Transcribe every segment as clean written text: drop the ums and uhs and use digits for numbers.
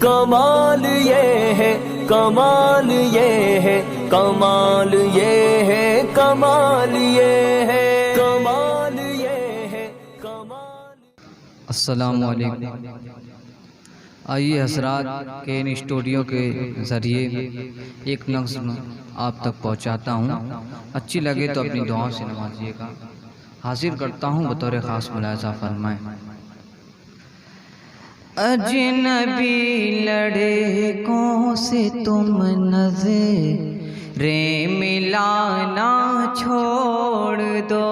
کمال یہ ہے، کمال یہ ہے، کمال یہ ہے، کمال یہ ہے، کمال یہ ہے، کمال۔ السلام علیکم۔ آئیے حضرات کے ان اسٹوڈیو کے ذریعے ایک نظم آپ تک پہنچاتا ہوں، اچھی لگے تو اپنی دعاؤں سے نوازیے گا۔ حاضر کرتا ہوں بطور خاص ملاحظہ فرمائیں۔ اجنبی لڑکوں سے تم نظریں ملانا چھوڑ دو،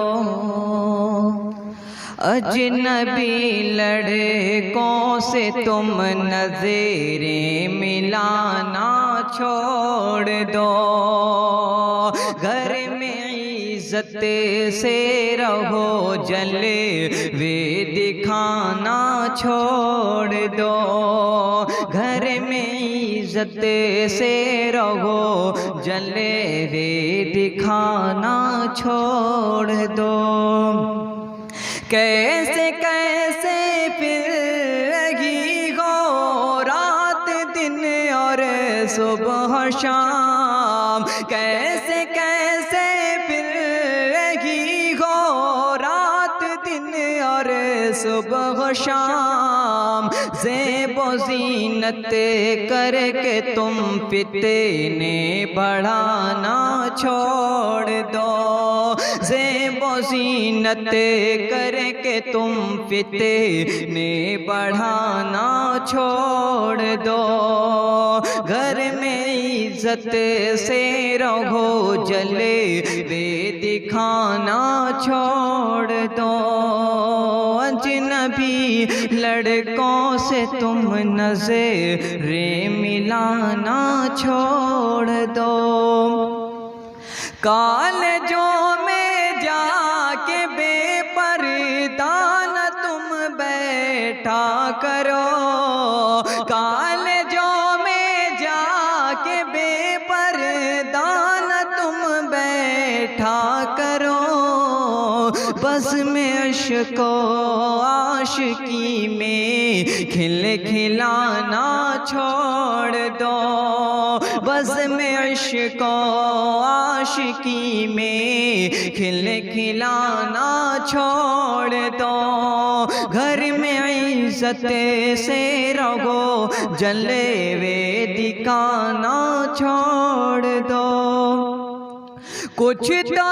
اجنبی لڑکوں سے تم نظریں ملانا چھوڑ دو، گھر میں عزت سے رہو، جلوے دکھانا چھوڑ دو، گھر میں عزت سے رہو، جلوے دکھانا چھوڑ دو۔ کیسے کیسے پھر رہی ہو رات دن اور صبح شام، کیسے کیسے پھر رہی ہو رات دن اور صبح شام، زیب و زینت کر کے تم فتنے بڑھانا چھوڑ دو، زیب و زینت کر کے تم فتنے بڑھانا چھوڑ دو، گھر میں عزت سے رہو، جلوے دکھانا چھوڑ دو، اجنبی لڑکوں سے تم نظریں ملانا چھوڑ دو، کالجوں میں جا کے بے پردہ نہ تم بیٹھا کرو، کالجوں میں جا کے بے پردہ نہ تم بیٹھا کرو، بس میں عشق و عاشقی میں کھل کھلانا چھوڑ دو، بس میں عشق و عاشقی میں کھل کھلانا چھوڑ دو، گھر میں عزت سے رہو، جلوے دکھانا چھوڑ دو، کچھ تو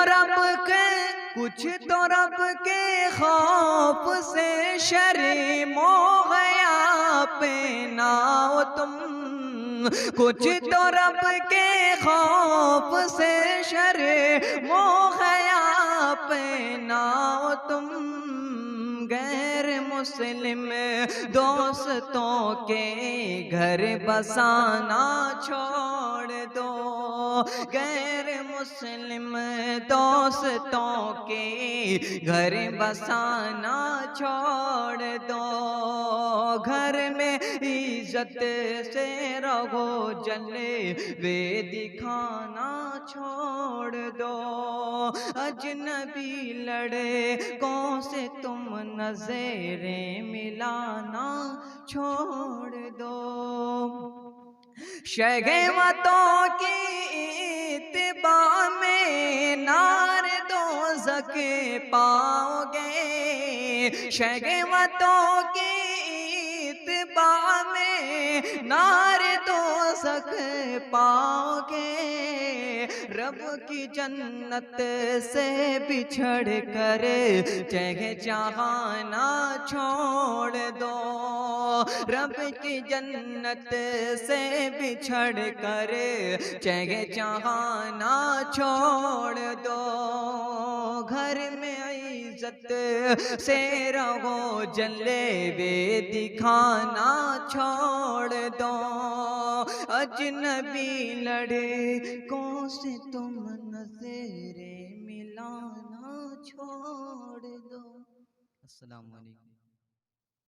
رب کے خوف سے شرم و حیا پہناؤ تم، کچھ تو رب کے خوف سے شرم و حیا پہناؤ تم، غیر مسلم دوستوں کے گھر بسانا چھوڑ دو، غیر مسلم دوستوں کے گھر بسانا چھوڑ دو، گھر میں عزت سے رہو، جلوے دکھانا چھوڑ دو، اجنبی لڑکوں سے تم نظریں ملانا چھوڑ دو، شہوتوں کی اتباع میں نار دوزخ پاؤ گے، شہوتوں کی اتباع میں نار دوزخ پاؤ گے، رب کی جنت سے بچھڑ کر چہچہانا چھوڑ دو، رب کی جنت سے بچھڑ کر چہچہانا چھوڑ دو، گھر میں عزت سے رہو، جلوے دکھانا چھوڑ دو، اجنبی لڑکوں سے تم نظریں ملانا چھوڑ دو۔ السلام علیکم۔